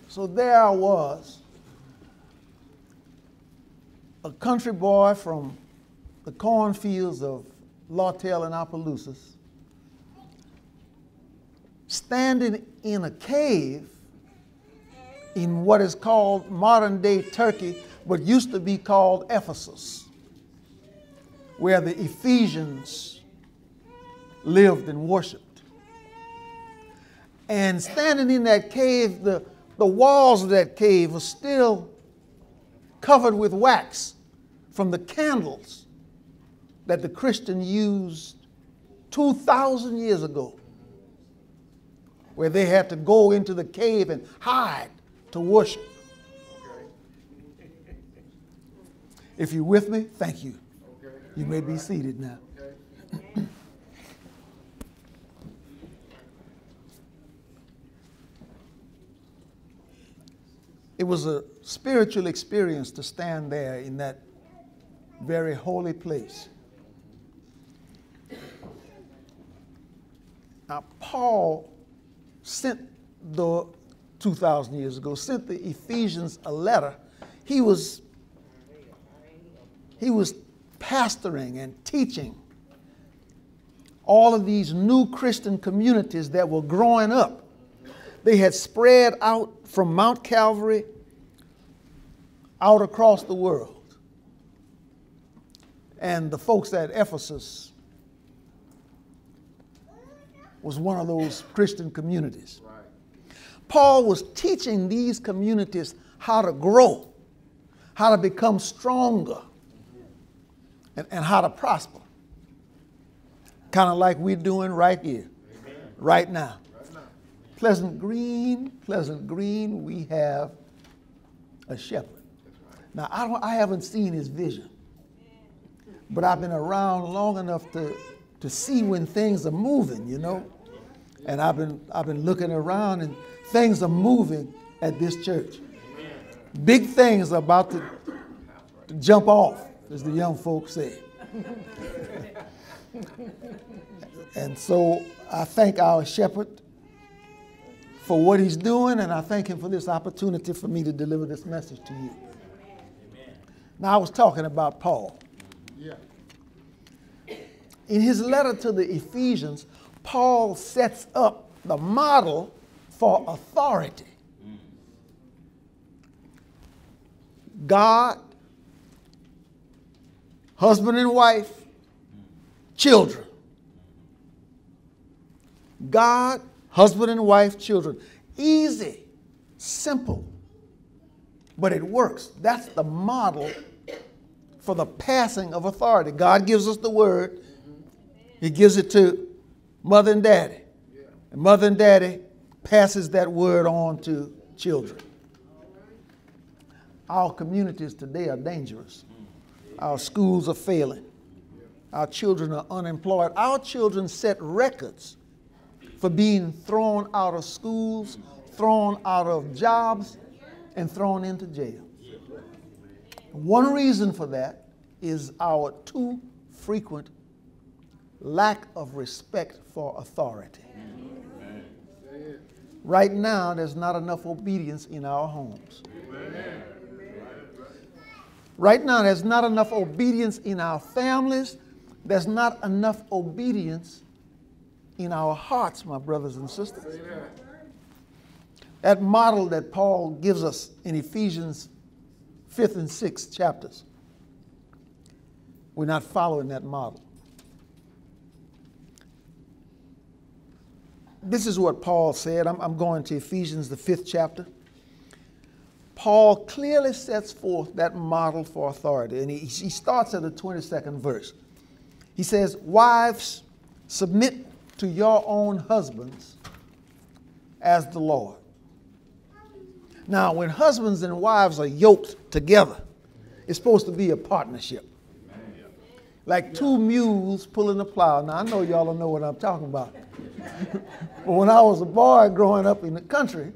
So there I was, a country boy from the cornfields of Lawtell and Opelousas, standing in a cave in what is called modern-day Turkey, but used to be called Ephesus, where the Ephesians lived and worshiped. And standing in that cave, the walls of that cave were still covered with wax from the candles that the Christian used 2,000 years ago, where they had to go into the cave and hide to worship. If you're with me, thank you. You may be seated now. It was a spiritual experience to stand there in that very holy place. Now, Paul sent 2,000 years ago, sent the Ephesians a letter. He was pastoring and teaching all of these new Christian communities that were growing up. They had spread out from Mount Calvary out across the world. And the folks at Ephesus was one of those Christian communities. Right. Paul was teaching these communities how to grow, how to become stronger, and how to prosper. Kind of like we're doing right here, right now. Pleasant Green, we have a shepherd. Now, I haven't seen his vision, but I've been around long enough to see when things are moving, you know. And I've been looking around, and things are moving at this church. Big things are about to jump off, as the young folks say. And so I thank our shepherd for what he's doing, and I thank him for this opportunity for me to deliver this message to you. Now, I was talking about Paul. Yeah. In his letter to the Ephesians, Paul sets up the model for authority. God, husband and wife, children. God, husband and wife, children. Easy, simple, but it works. That's the model for the passing of authority. God gives us the word. He gives it to mother and daddy. And mother and daddy passes that word on to children. Our communities today are dangerous. Our schools are failing. Our children are unemployed. Our children set records for being thrown out of schools, thrown out of jobs, and thrown into jail. One reason for that is our too frequent lack of respect for authority. Right now, there's not enough obedience in our homes. Right now, there's not enough obedience in our families. There's not enough obedience in our hearts, my brothers and sisters. That model that Paul gives us in Ephesians 5th and 6th chapters, we're not following that model. This is what Paul said. I'm going to Ephesians, the 5th chapter. Paul clearly sets forth that model for authority, and he starts at the 22nd verse. He says, "Wives, submit to your own husbands as the Lord." Now, when husbands and wives are yoked together, it's supposed to be a partnership. Like two mules pulling a plow. Now, I know y'all don't know what I'm talking about. But when I was a boy growing up in the country,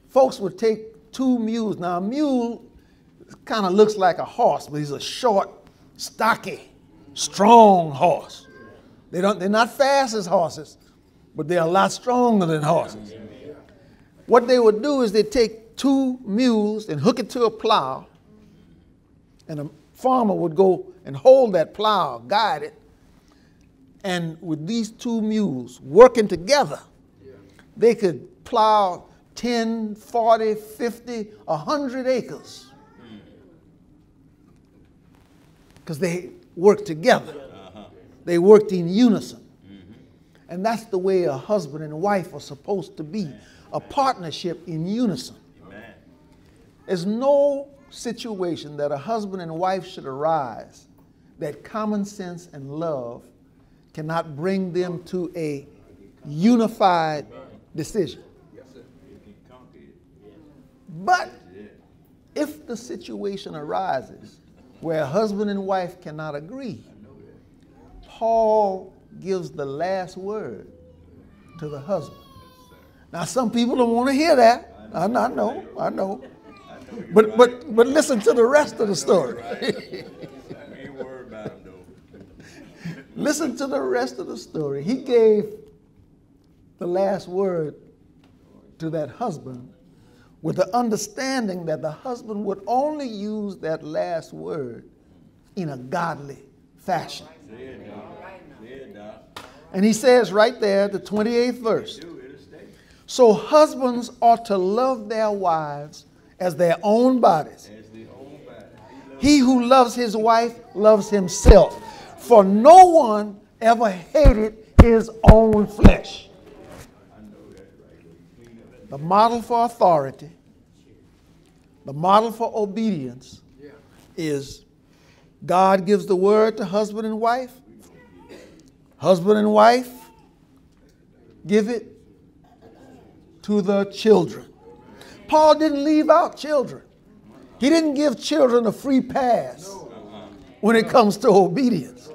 folks would take two mules. Now, a mule kind of looks like a horse, but he's a short, stocky, strong horse. They're not fast as horses, but they're a lot stronger than horses. what they would do is they take 2 mules and hook it to a plow, and a farmer would go and hold that plow, guide it, and with these 2 mules working together, they could plow 10, 40, 50, 100 acres. Because they worked together. They worked in unison. And that's the way a husband and wife are supposed to be, a partnership in unison. There's no situation that a husband and wife should arise that common sense and love cannot bring them to a unified decision. But if the situation arises where a husband and wife cannot agree, Paul gives the last word to the husband. Now, some people don't want to hear that. I know. But listen to the rest of the story. Listen to the rest of the story. He gave the last word to that husband with the understanding that the husband would only use that last word in a godly fashion. And he says right there, the 28th verse, so husbands ought to love their wives as their own bodies. He who loves his wife loves himself. For no one ever hated his own flesh. The model for authority, the model for obedience is God gives the word to husband and wife. Husband and wife give it to the children. Paul didn't leave out children. He didn't give children a free pass when it comes to obedience.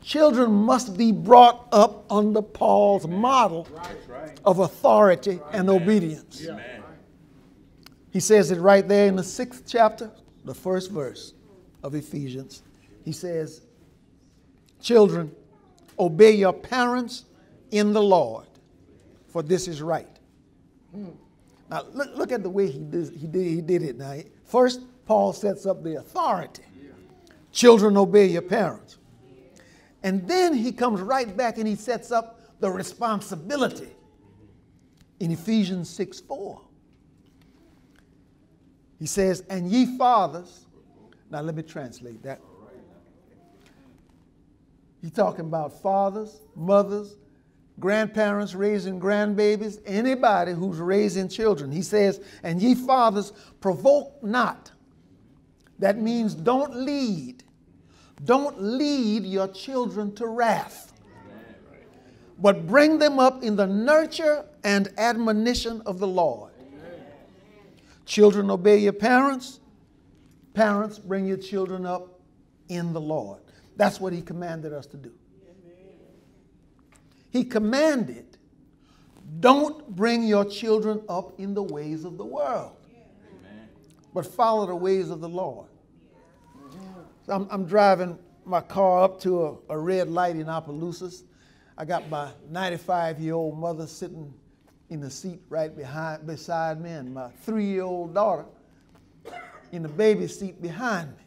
Children must be brought up under Paul's model of authority and obedience. He says it right there in the 6th chapter, the 1st verse of Ephesians. He says, children, obey your parents in the Lord, for this is right. Now, look at the way he did it now. First, Paul sets up the authority. Children, obey your parents. And then he comes right back and he sets up the responsibility in Ephesians 6:4. He says, and ye fathers, now let me translate that. He's talking about fathers, mothers, grandparents raising grandbabies, anybody who's raising children. He says, and ye fathers, provoke not. That means don't lead. Don't lead your children to wrath, but bring them up in the nurture and admonition of the Lord. Children, obey your parents. Parents, bring your children up in the Lord. That's what he commanded us to do. He commanded, don't bring your children up in the ways of the world, but follow the ways of the Lord. So I'm driving my car up to a red light in Opelousas. I got my 95-year-old mother sitting in the seat right beside me, and my 3-year-old daughter in the baby seat behind me.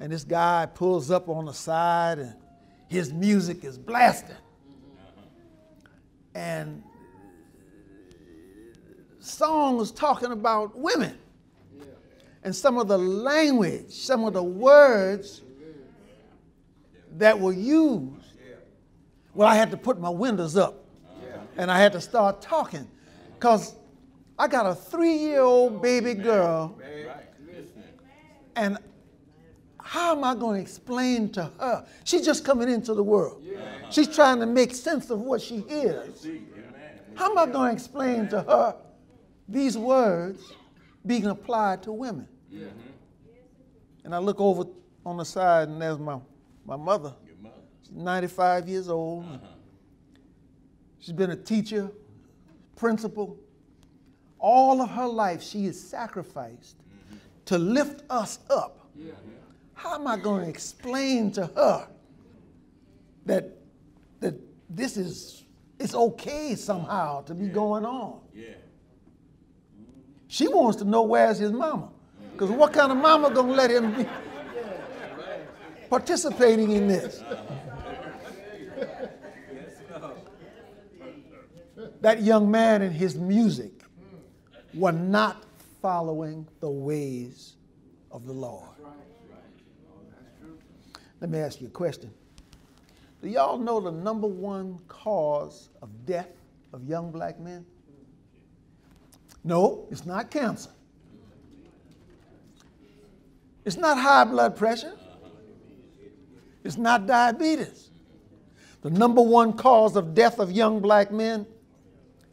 And this guy pulls up on the side, and his music is blasting. And songs talking about women. And some of the language, some of the words that were used. Well, I had to put my windows up and I had to start talking because I got a 3-year-old baby girl, and how am I going to explain to her? She's just coming into the world. She's trying to make sense of what she hears. How am I going to explain to her these words being applied to women? And I look over on the side, and there's my mother. She's 95 years old. She's been a teacher, principal. All of her life, she has sacrificed to lift us up. How am I going to explain to her that this is, it's okay somehow to be going on? She wants to know where's his mama. Because what kind of mama going to let him be participating in this? That young man and his music were not following the ways of the Lord. Let me ask you a question. Do y'all know the number one cause of death of young black men? No, it's not cancer. It's not high blood pressure. It's not diabetes. The number one cause of death of young black men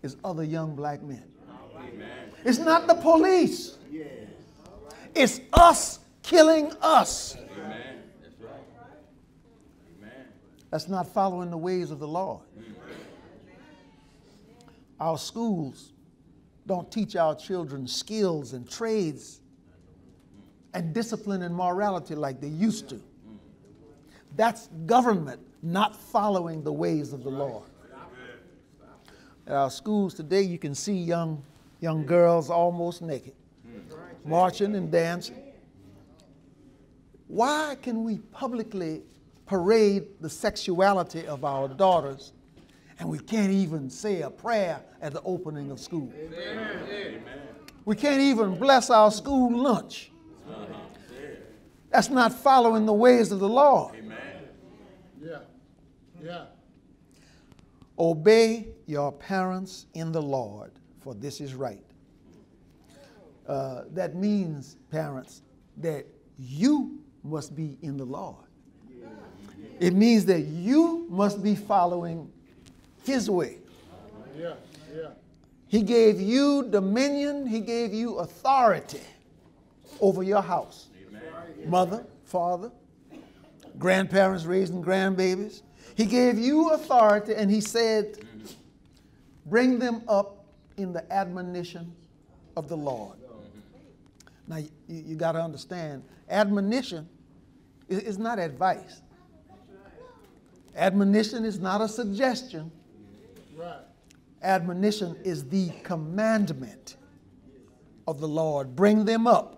is other young black men. Amen. It's not the police. Yes. It's us killing us. Amen. That's right. Amen. That's not following the ways of the Lord. Amen. Our schools don't teach our children skills and trades and discipline and morality like they used to. That's government not following the ways of the Lord. At our schools today, you can see young girls almost naked, marching and dancing. Why can we publicly parade the sexuality of our daughters and we can't even say a prayer at the opening of school? Amen. We can't even bless our school lunch. That's not following the ways of the Lord. Amen. Yeah. Obey your parents in the Lord, for this is right. That means, parents, that you must be in the Lord. It means that you must be following His way. Yeah. He gave you dominion. He gave you authority over your house. Mother, father, grandparents raising grandbabies. He gave you authority, and he said, bring them up in the admonition of the Lord. Now, you got to understand, admonition is not advice. Admonition is not a suggestion. Admonition is the commandment of the Lord. Bring them up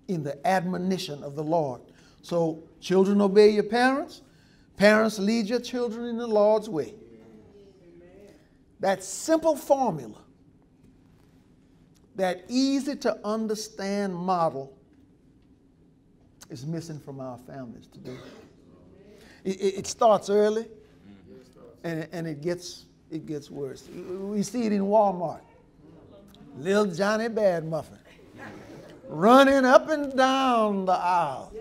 in the admonition of the Lord. So, children, obey your parents. Parents, lead your children in the Lord's way. That simple formula, that easy to understand model is missing from our families today. It starts early and it gets worse. We see it in Walmart. Little Johnny Bad Muffin running up and down the aisle,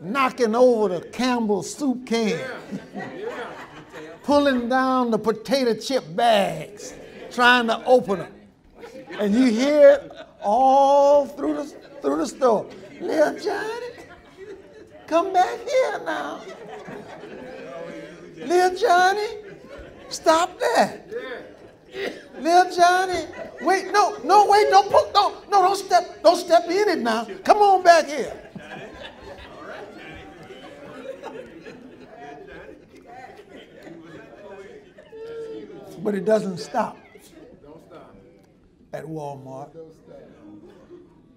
knocking over the Campbell's soup can, pulling down the potato chip bags, trying to open them. And you hear it all through the store. Little Johnny, come back here now. Little Johnny, stop that. Little Johnny, wait, wait, don't step in it now. Come on back here. But it doesn't stop at Walmart.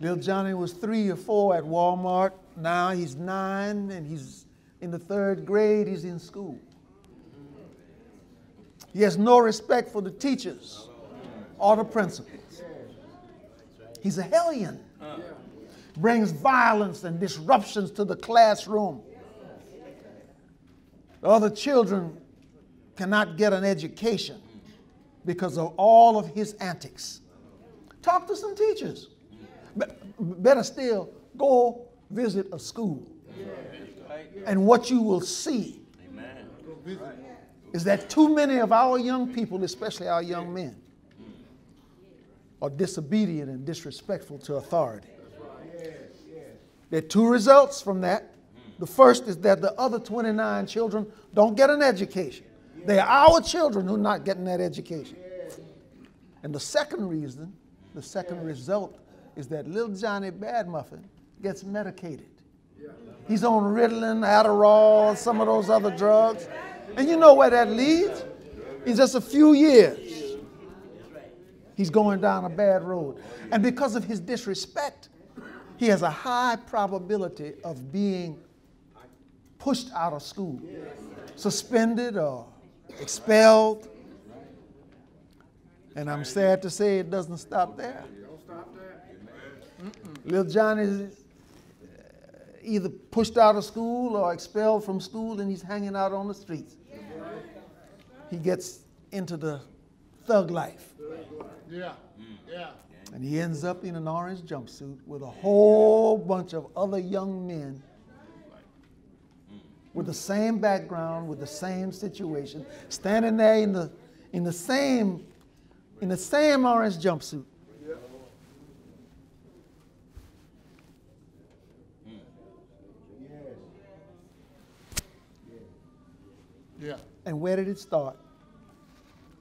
Little Johnny was 3 or 4 at Walmart. Now he's 9 and he's in the 3rd grade. He's in school. He has no respect for the teachers or the principals. He's a hellion. Brings violence and disruptions to the classroom. The other children cannot get an education because of all of his antics. Talk to some teachers. Better still, go visit a school. And what you will see is that too many of our young people, especially our young men, are disobedient and disrespectful to authority. There are 2 results from that. The first is that the other 29 children don't get an education. They are our children who are not getting that education. And the second reason, the second result, is that little Johnny Bad Muffin gets medicated. He's on Ritalin, Adderall, some of those other drugs. And you know where that leads? In just a few years, He's going down a bad road. And because of his disrespect, he has a high probability of being pushed out of school, suspended or expelled. And I'm sad to say it doesn't stop there. Little Johnny is either pushed out of school or expelled from school, and he's hanging out on the streets. He gets into the thug life. And he ends up in an orange jumpsuit with a whole bunch of other young men with the same background, with the same situation, standing there in the same orange jumpsuit. And where did it start?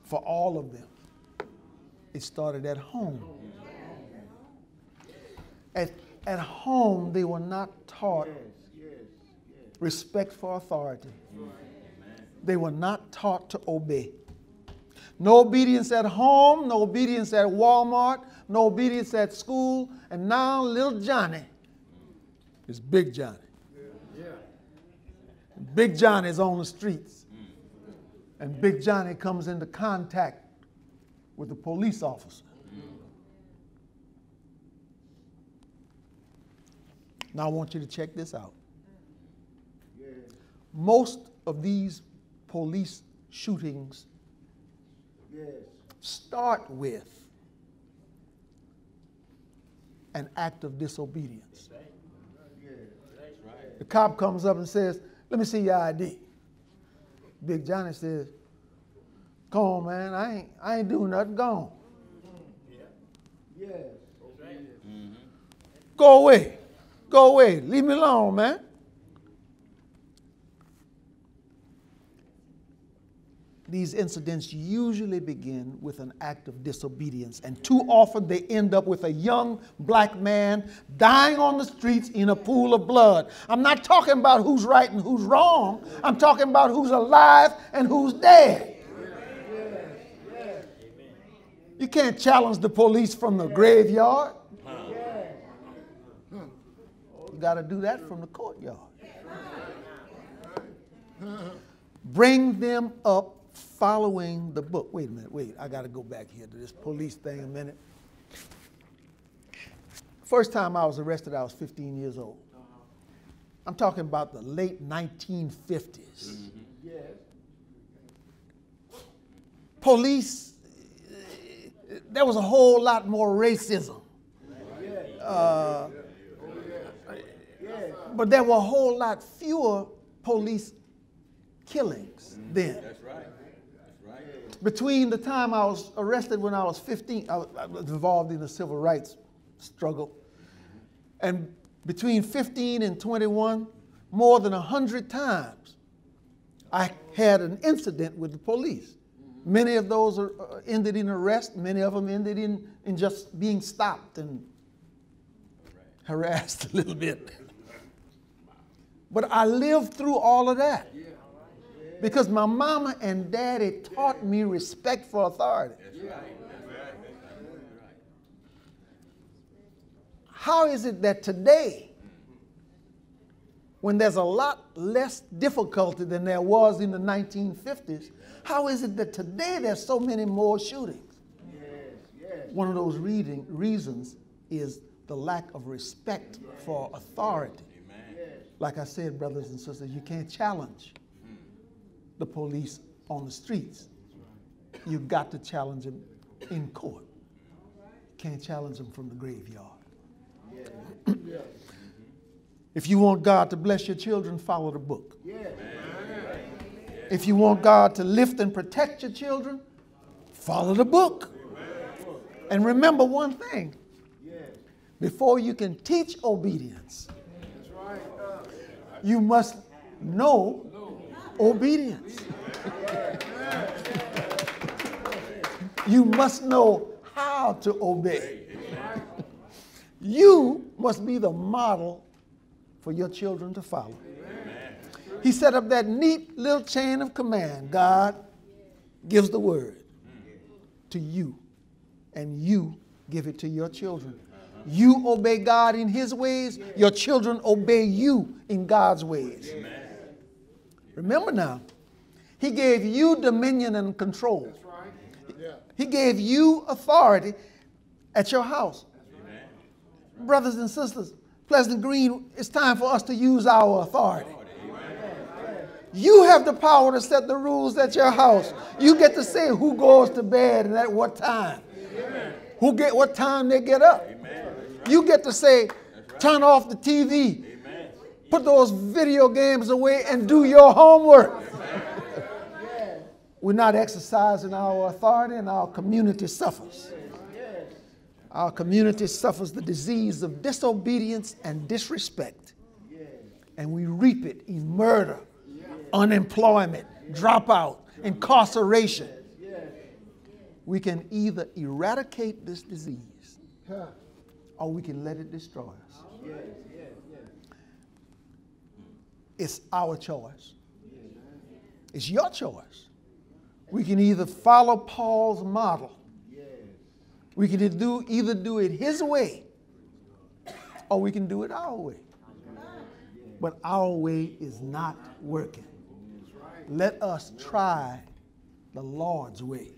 For all of them, it started at home. At home, they were not taught respect for authority. They were not taught to obey. No obedience at home, no obedience at Walmart, no obedience at school, and now little Johnny is Big Johnny. Big Johnny is on the streets. And Big Johnny comes into contact with the police officer. Now I want you to check this out. Most of these police shootings start with an act of disobedience. The cop comes up and says, "Let me see your ID." Big Johnny says, "Come on, man, I ain't doing nothing, gone. Go away. Go away. Leave me alone, man." These incidents usually begin with an act of disobedience, and too often they end up with a young black man dying on the streets in a pool of blood. I'm not talking about who's right and who's wrong. I'm talking about who's alive and who's dead. You can't challenge the police from the graveyard. You got to do that from the courtyard. Bring them up following the book. Wait a minute, I got to go back here to this police thing a minute. First time I was arrested, I was 15 years old. I'm talking about the late 1950s. Police, there was a whole lot more racism. But there were a whole lot fewer police killings then. Between the time I was arrested when I was 15, I was involved in the civil rights struggle. And between 15 and 21, more than 100 times, I had an incident with the police. Many of those ended in arrest. Many of them ended in just being stopped and harassed a little bit. But I lived through all of that. Because my mama and daddy taught me respect for authority. How is it that today, when there's a lot less difficulty than there was in the 1950s, how is it that today there's so many more shootings? One of those reasons is the lack of respect for authority. Like I said, brothers and sisters, you can't challenge the police on the streets. You've got to challenge them in court. Can't challenge them from the graveyard. If you want God to bless your children, follow the book. If you want God to lift and protect your children, follow the book. And remember one thing. Before you can teach obedience, you must know obedience. You must know how to obey. You must be the model for your children to follow. He set up that neat little chain of command. God gives the word to you and you give it to your children. You obey God in his ways, your children obey you in God's ways. Amen. Remember now, he gave you dominion and control. That's right. Yeah. He gave you authority at your house. Amen. Brothers and sisters, Pleasant Green, it's time for us to use our authority. Amen. You have the power to set the rules at your house. You get to say who goes to bed and at what time. Amen. What time they get up. Amen. You get to say, turn off the TV. Amen. Put those video games away and do your homework. We're not exercising our authority and our community suffers. Our community suffers the disease of disobedience and disrespect. And we reap it in murder, unemployment, dropout, incarceration. We can either eradicate this disease or we can let it destroy us. It's our choice. It's your choice. We can either follow Paul's model. We can either do it his way or we can do it our way. But our way is not working. Let us try the Lord's way.